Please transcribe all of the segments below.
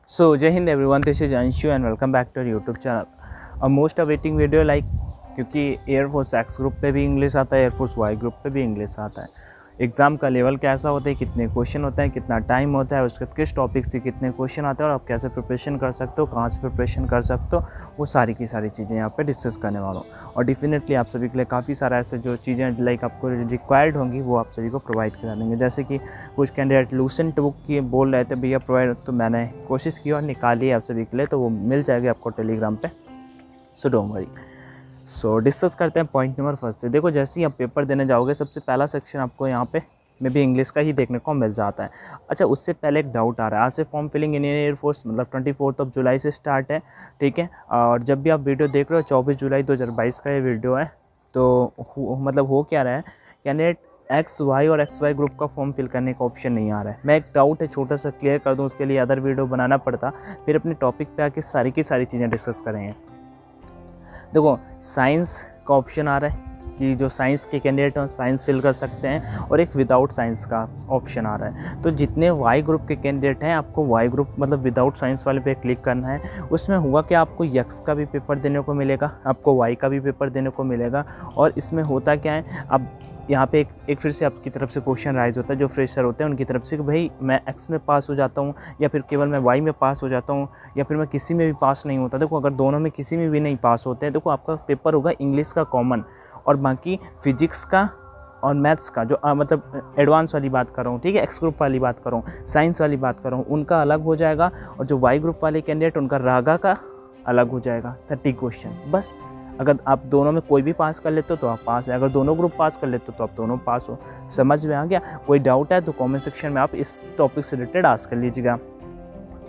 So Jai Hind everyone, this is Anshu and welcome back to our YouTube channel. A most awaiting video like क्योंकि air force x group पे भी English आता है, air force Y group पे भी English आता है। एग्ज़ाम का लेवल कैसा होता है, कितने क्वेश्चन होते हैं, कितना टाइम होता है, उसके बाद किस टॉपिक से कितने क्वेश्चन आते हैं और आप कैसे प्रिपरेशन कर सकते हो, कहाँ से प्रिपरेशन कर सकते हो, वो सारी की सारी चीज़ें यहाँ पे डिस्कस करने वाला हूँ। और डेफिनेटली आप सभी के लिए काफ़ी सारा ऐसे जो चीज़ें लाइक आपको रिक्वायर्ड होंगी वो आप सभी को प्रोवाइड करा देंगे। जैसे कि कुछ कैंडिडेट लूसेंट बुक की बोल रहे थे भैया प्रोवाइड, तो मैंने कोशिश की और निकाली आप सभी के लिए, तो वो मिल जाएगी आपको टेलीग्राम पर, so don't worry. So discuss करते हैं पॉइंट नंबर फर्स्ट से। देखो जैसे ही आप पेपर देने जाओगे सबसे पहला सेक्शन आपको यहाँ पे में भी इंग्लिश का ही देखने को मिल जाता है। अच्छा, उससे पहले एक डाउट आ रहा है, आज से फॉर्म फिलिंग इंडियन एयरफोर्स मतलब 24 जुलाई से स्टार्ट है, ठीक है। और जब भी आप वीडियो देख रहे हो 24 जुलाई 2022 का ये वीडियो है, तो मतलब हो क्या रहा है, कैंडिडेट एक्स वाई और एक्स वाई ग्रुप का फॉर्म फिल करने का ऑप्शन नहीं आ रहा है। मैं एक डाउट है छोटा सा क्लियर कर दूँ, उसके लिए अदर वीडियो बनाना पड़ता, फिर अपने टॉपिक पे आके सारी की सारी चीज़ें डिस्कस करेंगे। देखो साइंस का ऑप्शन आ रहा है कि जो साइंस के कैंडिडेट हैं साइंस फिल कर सकते हैं, और एक विदाउट साइंस का ऑप्शन आ रहा है। तो जितने वाई ग्रुप के कैंडिडेट हैं आपको वाई ग्रुप मतलब विदाउट साइंस वाले पे क्लिक करना है। उसमें हुआ कि आपको यक्स का भी पेपर देने को मिलेगा, आपको वाई का भी पेपर देने को मिलेगा। और इसमें होता क्या है, अब यहाँ पे एक फिर से आपकी तरफ से क्वेश्चन राइज होता है, जो फ्रेशर होते हैं उनकी तरफ से कि भाई मैं एक्स में पास हो जाता हूँ या फिर केवल मैं वाई में पास हो जाता हूँ या फिर मैं किसी में भी पास नहीं होता। देखो अगर दोनों में किसी में भी नहीं पास होते हैं, देखो आपका पेपर होगा इंग्लिश का कॉमन, और बाकी फिजिक्स का और मैथ्स का जो मतलब एडवांस वाली बात कर रहा हूँ, ठीक है, एक्स ग्रुप वाली बात कर रहा हूँ, साइंस वाली बात कर रहा हूँ, उनका अलग हो जाएगा। और जो वाई ग्रुप वाले कैंडिडेट उनका रागा का अलग हो जाएगा। 30 क्वेश्चन बस। अगर आप दोनों में कोई भी पास कर लेते हो तो आप पास है, अगर दोनों ग्रुप पास कर लेते हो तो आप दोनों पास हो। समझ में आ गया? कोई डाउट है तो कमेंट सेक्शन में आप इस टॉपिक से रिलेटेड आस्क कर लीजिएगा।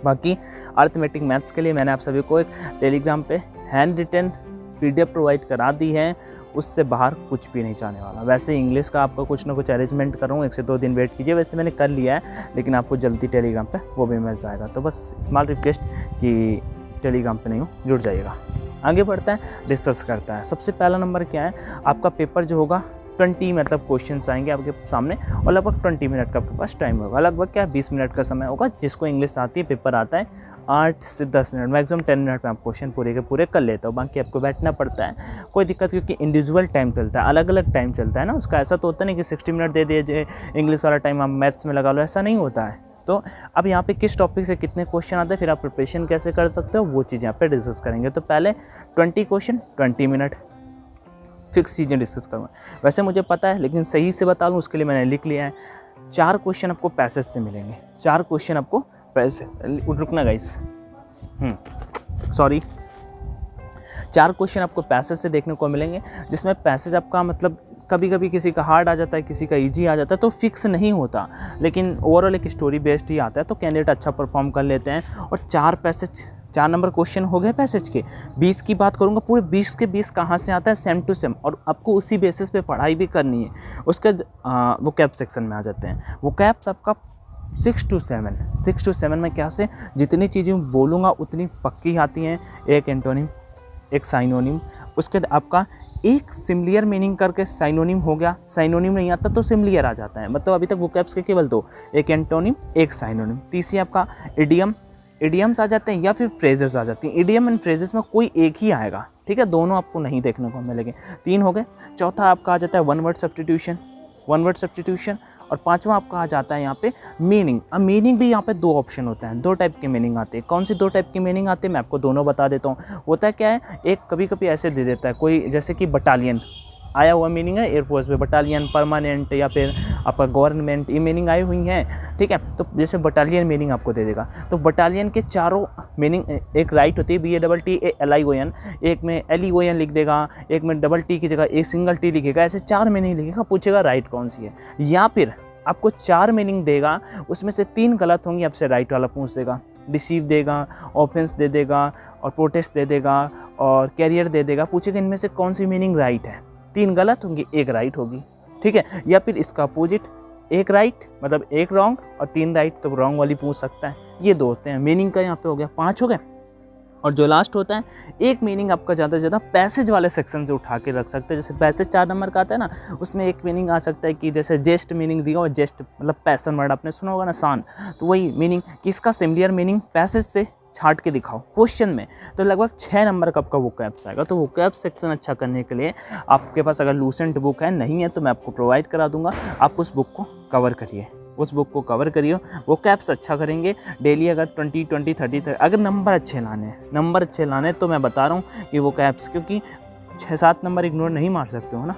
बाकी अर्थमेटिक मैथ्स के लिए मैंने आप सभी को एक टेलीग्राम पे हैंड रिटन PDF प्रोवाइड करा दी है, उससे बाहर कुछ भी नहीं जाने वाला। वैसे इंग्लिश का आपका कुछ ना कुछ अरेंजमेंट करूँ, 1 से 2 दिन वेट कीजिए, वैसे मैंने कर लिया है, लेकिन आपको जल्दी टेलीग्राम पे वो भी मिल जाएगा। तो बस स्मॉल रिक्वेस्ट कि टेलीग्राम पे नहीं हो जुड़ जाइएगा। आगे बढ़ता है, डिस्कस करता है। सबसे पहला नंबर क्या है, आपका पेपर जो होगा 20 मतलब क्वेश्चंस आएंगे आपके सामने, और लगभग 20 मिनट का आपके पास टाइम होगा। लगभग क्या 20 मिनट का समय होगा। जिसको इंग्लिश आती है, पेपर आता है 8 से 10 मिनट, मैक्सिमम 10 मिनट में आप क्वेश्चन पूरे के पूरे कर लेते हो। बाकी आपको बैठना पड़ता है, कोई दिक्कत, क्योंकि इंडिविजुअल टाइम चलता है, अलग अलग टाइम चलता है ना उसका। ऐसा तो होता नहीं कि 60 मिनट दे दीजिए इंग्लिश वाला टाइम आप मैथ्स में लगा लो, ऐसा नहीं होता है। तो अब यहाँ पे किस टॉपिक से कितने क्वेश्चन आते हैं, फिर आप प्रिपरेशन कैसे कर सकते हो, वो चीज़ यहाँ पे डिस्कस करेंगे। तो पहले 20 क्वेश्चन 20 मिनट फिक्स चीज़ें डिस्कस करूँगा। वैसे मुझे पता है, लेकिन सही से बता लूँ उसके लिए मैंने लिख लिया है। 4 क्वेश्चन आपको पैसेज से मिलेंगे, 4 क्वेश्चन आपको रुकना गाइस, सॉरी 4 क्वेश्चन आपको पैसेज से देखने को मिलेंगे, जिसमें पैसेज आपका मतलब कभी कभी किसी का हार्ड आ जाता है, किसी का इजी आ जाता है, तो फिक्स नहीं होता, लेकिन ओवरऑल एक स्टोरी बेस्ड ही आता है, तो कैंडिडेट अच्छा परफॉर्म कर लेते हैं। और 4 नंबर क्वेश्चन हो गए पैसेज के। 20 की बात करूँगा, पूरे 20 के 20 कहाँ से आता है, सेम टू सेम, और आपको उसी बेसिस पे पढ़ाई भी करनी है। उसके वो कैप सेक्शन में आ जाते हैं। वो कैप्स आपका 6 to 7 में क्या से जितनी चीज़ें बोलूँगा उतनी पक्की आती हैं। एक एंटोनिम, एक साइनोनिम, उसके बाद आपका एक सिमिलियर मीनिंग करके साइनोनिम हो गया। साइनोनिम नहीं आता तो सिमिलियर आ जाता है, मतलब अभी तक वो कैप्स के केवल 2, एक एंटोनिम एक साइनोनिम। तीसरी आपका इडियम्स आ जाते हैं या फिर फ्रेजेस आ जाती हैं। इडियम एंड फ्रेजेस में कोई एक ही आएगा, ठीक है, दोनों आपको नहीं देखने को मिलेंगे। 3 हो गए। चौथा आपका आ जाता है वन वर्ड सब्स्टिट्यूशन, और 5वां आपका आ जाता है यहाँ पे मीनिंग। अब मीनिंग भी यहाँ पे 2 ऑप्शन होते हैं, 2 टाइप के मीनिंग आते हैं। कौन सी 2 टाइप की मीनिंग आती है, मैं आपको दोनों बता देता हूँ। होता है क्या है, एक कभी कभी ऐसे दे देता है कोई, जैसे कि बटालियन आया हुआ मीनिंग है एयरफोर्स में, बटालियन, परमानेंट या फिर आपका गवर्नमेंट, ये मीनिंग आई हुई हैं, ठीक है। तो जैसे बटालियन मीनिंग आपको दे देगा, तो बटालियन के चारों मीनिंग, एक राइट होती है BATTALION, एक में LEON लिख देगा, एक में डबल टी की जगह एक सिंगल टी लिखेगा, ऐसे 4 मीनिंग लिखेगा, पूछेगा राइट कौन सी है। या फिर आपको 4 मीनिंग देगा, उसमें से 3 गलत होंगी, आपसे राइट वाला पूछ देगा। डिसीव देगा, ऑफेंस दे देगा, और प्रोटेस्ट दे देगा, और कैरियर दे देगा, पूछेगा इनमें से कौन सी मीनिंग राइट है। 3 गलत होंगी, 1 राइट होगी, ठीक है। या फिर इसका अपोजिट, 1 राइट मतलब 1 रॉन्ग और 3 राइट, तो रॉन्ग वाली पूछ सकता है। ये 2 होते हैं मीनिंग का, यहाँ पे हो गया 5 हो गए। और जो लास्ट होता है एक मीनिंग आपका ज़्यादा से ज़्यादा पैसेज वाले सेक्शन से उठा के रख सकते हैं। जैसे पैसेज 4 नंबर का आता है ना, उसमें एक मीनिंग आ सकता है कि जैसे जेस्ट मीनिंग दिया हुआ, जेस्ट मतलब पैसन वर्ड आपने सुना होगा ना, शान, तो वही मीनिंग कि इसका सिमिलर मीनिंग पैसेज से छाट के दिखाओ क्वेश्चन में। तो लगभग 6 नंबर का आपका वोकैब्स आएगा। तो वोकैब्स सेक्शन अच्छा करने के लिए आपके पास अगर लूसेंट बुक है, नहीं है तो मैं आपको प्रोवाइड करा दूंगा, आप उस बुक को कवर करिए, उस बुक को कवर करिए। वो कैप्स अच्छा करेंगे डेली। अगर 20 20 30 अगर नंबर अच्छे लाने हैं तो मैं बता रहा हूँ कि वो कैप्स, क्योंकि 6-7 नंबर इग्नोर नहीं मार सकते हो ना।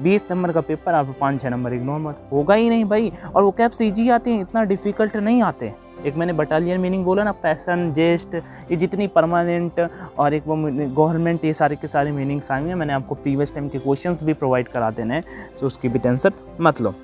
20 नंबर का पेपर आप 5-6 नंबर इग्नोर मत, होगा ही नहीं भाई। और वो कैप्स ईजी आते हैं, इतना डिफ़िकल्ट नहीं आते। एक मैंने बटालियन मीनिंग बोला ना, पैसन, जेस्ट, ये जितनी परमानेंट और एक वो गवर्नमेंट, ये सारे के सारे मीनिंग्स आएंगे। मैंने आपको प्रीवियस टाइम के क्वेश्चंस भी प्रोवाइड करा देने हैं, सो उसकी भी टेंशन मत लो।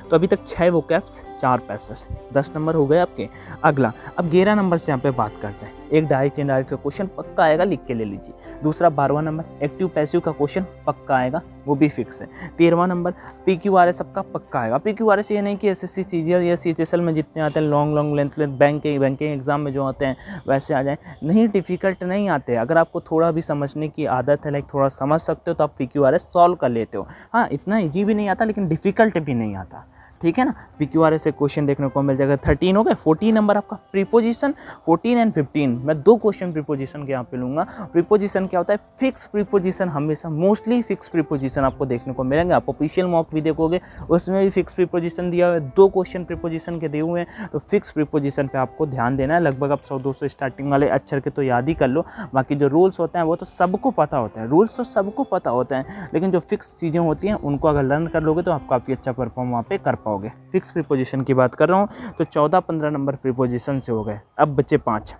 तो अभी तक 6 वोकैब्स 4 पैसेज, 10 नंबर हो गए आपके। अगला अब 11 नंबर से यहाँ पे बात करते हैं। एक डायरेक्ट इनडायरेक्ट का क्वेश्चन पक्का आएगा, लिख के ले लीजिए। दूसरा 12वां नंबर एक्टिव पैसिव का क्वेश्चन पक्का आएगा, वो भी फिक्स है। 13वां नंबर PQRS सबका पक्का आएगा। PQRS ये नहीं कि SSC CGL या CHSL में जितने आते हैं लॉन्ग लेंथ बैंकिंग एग्जाम में जो आते हैं वैसे आ जाए, नहीं डिफ़िकल्ट नहीं आते। अगर आपको थोड़ा भी समझने की आदत है, लाइक थोड़ा समझ सकते हो, तो आप PQRS सॉल्व कर लेते हो। हाँ, इतना ईजी भी नहीं आता लेकिन डिफ़िकल्ट भी नहीं आता, ठीक है ना। PQRS से क्वेश्चन देखने को मिल जाएगा। 13 हो गए। 14 नंबर आपका प्रीपोजिशन। 14 एंड 15 मैं 2 क्वेश्चन प्रीपोजिशन के यहाँ पे लूँगा। प्रीपोजिशन क्या होता है? फिक्स प्रीपोजिशन, हमेशा मोस्टली फिक्स प्रीपोजिशन आपको देखने को मिलेंगे। आप ऑफिशियल मॉक भी देखोगे उसमें भी फिक्स प्रीपोजिशन दिया हुआ है। 2 क्वेश्चन प्रीपोजिशन के दिए हुए हैं, तो फिक्स प्रीपोजिशन पे आपको ध्यान देना है। लगभग आप 100-200 स्टार्टिंग वाले अक्षर के तो याद ही कर लो, बाकी जो रूल्स होते हैं वो तो सबको पता होता है। रूल्स तो सबको पता होते हैं, लेकिन जो फिक्स चीज़ें होती हैं उनको अगर लर्न कर लोगे तो आप काफ़ी अच्छा परफॉर्म वहाँ पे कर पाओगे। फिक्स प्रीपोजिशन की बात कर रहा हूँ, तो 14-15 नंबर प्रीपोजिशन से हो गए। अब बच्चे 5।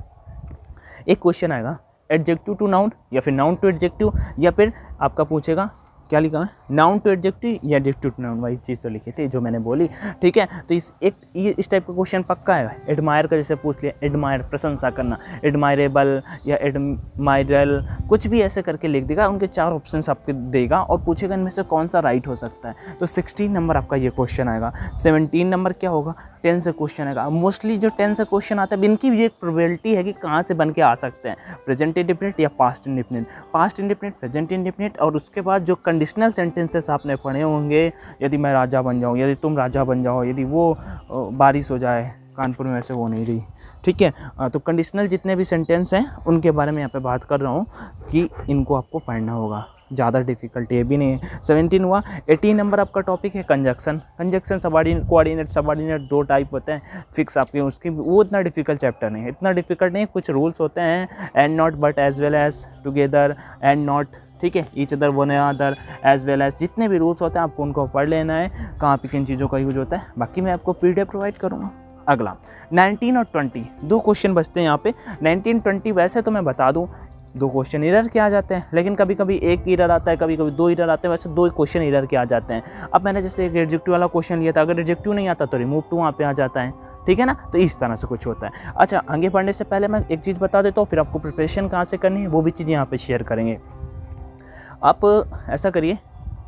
एक क्वेश्चन आएगा एडजेक्टिव टू नाउन या फिर नाउन टू एडजेक्टिव, या फिर आपका पूछेगा क्या लिखा है, नाउन टू एडजेक्टिव या एडजेक्टिव टू नाउन, वही चीज़ तो लिखी थी जो मैंने बोली, ठीक है। तो इस टाइप का क्वेश्चन पक्का है। एडमायर का जैसे पूछ लिया, एडमायर प्रशंसा करना, एडमायरेबल या एडमायरल, कुछ भी ऐसे करके लिख देगा। उनके 4 ऑप्शंस आपको देगा और पूछेगा इनमें से कौन सा राइट हो सकता है। तो 16 नंबर आपका ये क्वेश्चन आएगा। 17 नंबर क्या होगा, 10 से क्वेश्चन आएगा। मोस्टली जो 10 से क्वेश्चन आता है इनकी भी एक प्रोबेबिलिटी है कि कहाँ से बन के आ सकते हैं, प्रेजेंट इंडेफिनिट या past indefinite. Past indefinite, present indefinite, और उसके बाद जो कंडीशनल सेंटेंसेस आपने पढ़े होंगे, यदि मैं राजा बन जाऊँ, यदि तुम राजा बन जाओ, यदि वो बारिश हो जाए, कानपुर में वैसे वो नहीं रही, ठीक है। तो कंडीशनल जितने भी सेंटेंस हैं उनके बारे में यहाँ पे बात कर रहा हूँ कि इनको आपको पढ़ना होगा, ज़्यादा डिफिकल्ट ये भी नहीं है। 17 हुआ। 18 नंबर आपका टॉपिक है conjunction. Conjunction subordinate, coordinate, subordinate 2 type होते हैं फिक्स आपके, उसकी वो इतना डिफिकल्ट चैप्टर नहीं है, इतना डिफिकल्ट नहीं है। कुछ रूल्स होते हैं, and not, but, as well as, together, and not, ठीक है, each other, one other, as well as, जितने भी रूल्स होते हैं आपको उनको पढ़ लेना है, कहाँ पे किन चीज़ों का यूज होता है। बाकी मैं आपको PDF प्रोवाइड करूँगा। अगला 19 और 20, 2 क्वेश्चन बचते हैं यहाँ पे। 19-20 वैसे तो मैं बता दूँ 2 क्वेश्चन एरर के आ जाते हैं, लेकिन कभी कभी 1 एरर आता है, कभी कभी 2 एरर आते हैं। वैसे 2 क्वेश्चन एरर के आ जाते हैं। अब मैंने जैसे एक एडजेक्टिव वाला क्वेश्चन लिया था, अगर एडजेक्टिव नहीं आता तो रिमूव टू वहाँ पे आ जाता है, ठीक है ना। तो इस तरह से कुछ होता है। अच्छा, आगे बढ़ने से पहले मैं एक चीज़ बता देता हूँ, फिर आपको प्रिपरेशन कहाँ से करनी है वो भी चीज़ यहाँ पर शेयर करेंगे। आप ऐसा करिए,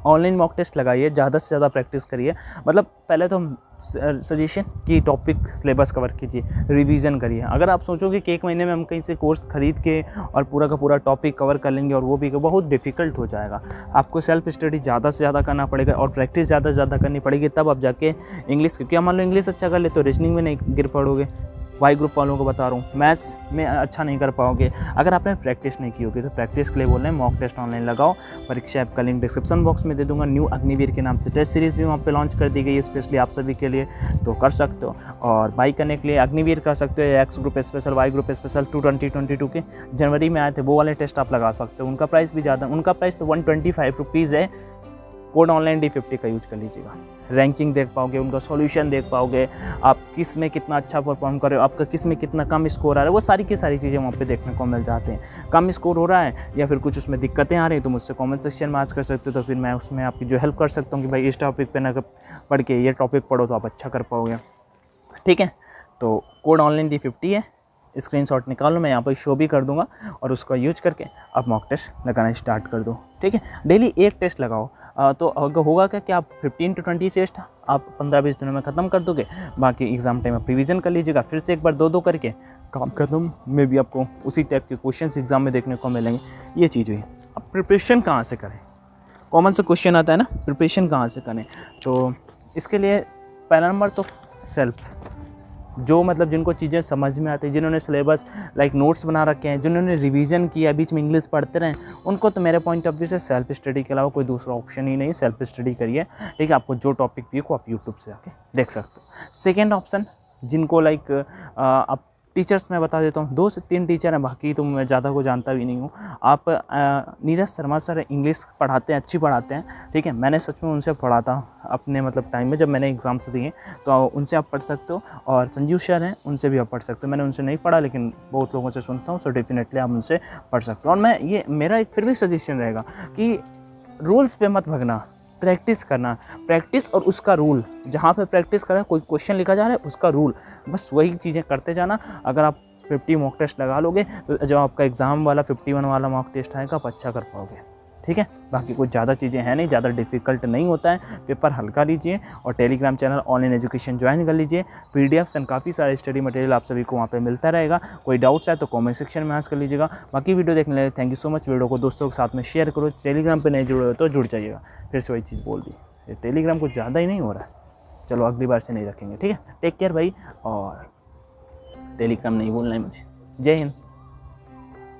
ऑनलाइन मॉक टेस्ट लगाइए, ज़्यादा से ज़्यादा प्रैक्टिस करिए। मतलब पहले तो सजेशन कि टॉपिक सिलेबस कवर कीजिए, रिवीजन करिए। अगर आप सोचोगे कि 1 महीने में हम कहीं से कोर्स खरीद के और पूरा का पूरा टॉपिक कवर कर लेंगे और वो भी बहुत डिफ़िकल्ट हो जाएगा। आपको सेल्फ स्टडी ज़्यादा से ज़्यादा करना पड़ेगा और प्रैक्टिस ज़्यादा से ज़्यादा करनी पड़ेगी, तब आप जाके इंग्लिश, क्योंकि मान लो इंग्लिश अच्छा कर ले तो रीजनिंग में नहीं गिर पड़ोगे। वाई ग्रुप वालों को बता रहा हूँ, मैथ्स में अच्छा नहीं कर पाओगे अगर आपने प्रैक्टिस नहीं की होगी। तो प्रैक्टिस के लिए बोल रहे हैं मॉक टेस्ट ऑनलाइन लगाओ। परीक्षा ऐप का लिंक डिस्क्रिप्शन बॉक्स में दे दूंगा। न्यू अग्निवीर के नाम से टेस्ट सीरीज़ भी वहाँ पे लॉन्च कर दी गई है स्पेशली आप सभी के लिए, तो कर सकते हो। और बाई करने के लिए अग्निवीर कर सकते हो, या X group special, Y group special 2022 के जनवरी में आए थे, वो वाले टेस्ट आप लगा सकते हो। उनका प्राइस भी ज़्यादा, उनका प्राइस तो 125 रुपीज़ है। कोड ऑनलाइन D50 का यूज कर लीजिएगा। रैंकिंग देख पाओगे, उनका सॉल्यूशन देख पाओगे, आप किस में कितना अच्छा परफॉर्म कर रहे हो, आपका किस में कितना कम स्कोर आ रहा है, वो सारी की सारी चीज़ें वहाँ पे देखने को मिल जाते हैं। कम स्कोर हो रहा है या फिर कुछ उसमें दिक्कतें आ रही हैं तो मुझसे कमेंट सेक्शन में आस्क कर सकते हो, तो फिर मैं उसमें आपकी जो हेल्प कर सकता हूँ कि भाई इस टॉपिक पे ना पढ़ के ये टॉपिक पढ़ो तो आप अच्छा कर पाओगे, ठीक है। तो कोड ऑनलाइन D50 है, स्क्रीनशॉट निकालो, मैं यहाँ पर शो भी कर दूंगा और उसको यूज करके आप मॉक टेस्ट लगाना स्टार्ट कर दो। ठीक है, डेली एक टेस्ट लगाओ। तो अगर होगा क्या कि आप 15 to 20 टेस्ट आप 15-20 दिनों में ख़त्म कर दोगे। बाकी एग्ज़ाम टाइम आप रिवीजन कर लीजिएगा, फिर से एक बार 2-2 करके काम खत्म। में भी आपको उसी टाइप के क्वेश्चन एग्ज़ाम में देखने को मिलेंगे। ये चीज़ हुई। अब प्रिपरेशन कहाँ से करें, कॉमन सा क्वेश्चन आता है ना, प्रिपरेशन कहाँ से करें। तो इसके लिए पहला नंबर तो सेल्फ, जो मतलब जिनको चीज़ें समझ में आती हैं, जिन्होंने सिलेबस लाइक नोट्स बना रखे हैं, जिन्होंने रिवीजन किया, बीच में इंग्लिश पढ़ते रहें, उनको तो मेरे पॉइंट ऑफ व्यू से सेल्फ स्टडी के अलावा कोई दूसरा ऑप्शन ही नहीं। सेल्फ स्टडी करिए। ठीक है, आपको जो टॉपिक वीक हो आप यूट्यूब से आके देख सकते हो। सेकेंड ऑप्शन, जिनको लाइक आप टीचर्स मैं बता देता हूँ, 2 से 3 टीचर हैं, बाकी तो मैं ज़्यादा को जानता भी नहीं हूँ। आप नीरज शर्मा सर इंग्लिश पढ़ाते हैं, अच्छी पढ़ाते हैं। ठीक है, मैंने सच में उनसे पढ़ा था अपने मतलब टाइम में, जब मैंने एग्ज़ाम्स दिए, तो उनसे आप पढ़ सकते हो। और संजीव सर हैं, उनसे भी आप पढ़ सकते हो। मैंने उनसे नहीं पढ़ा लेकिन बहुत लोगों से सुनता हूँ, सो डेफिनेटली आप उनसे पढ़ सकते हो। और मैं ये मेरा एक फिर भी सजेशन रहेगा कि रूल्स पे मत भगना, प्रैक्टिस करना। प्रैक्टिस और उसका रूल, जहाँ पे प्रैक्टिस करें, कोई क्वेश्चन लिखा जा रहा है उसका रूल, बस वही चीज़ें करते जाना। अगर आप 50 मॉक टेस्ट लगा लोगे तो जब आपका एग्ज़ाम वाला 51 वाला मॉक टेस्ट आएगा आप अच्छा कर पाओगे। ठीक है, बाकी कुछ ज़्यादा चीज़ें हैं नहीं, ज़्यादा डिफ़िकल्ट नहीं होता है। पेपर हल्का लीजिए और Telegram channel online education join कर लीजिए। पीडीएफ्स एंड काफ़ी सारे स्टडी मटेरियल आप सभी को वहाँ पे मिलता रहेगा। कोई डाउट्स है तो कमेंट सेक्शन में आंसर कर लीजिएगा। बाकी वीडियो देखने लगे, thank you so much. Video को दोस्तों के साथ में शेयर करो। टेलीग्राम पर नहीं जुड़े हो तो जुड़ जाइएगा। फिर से वही चीज़ बोल दी, टेलीग्राम कुछ ज़्यादा ही नहीं हो रहा है। चलो अगली बार से नहीं रखेंगे। ठीक है, टेक केयर भाई, और टेलीग्राम नहीं बोलना है मुझे। जय हिंद।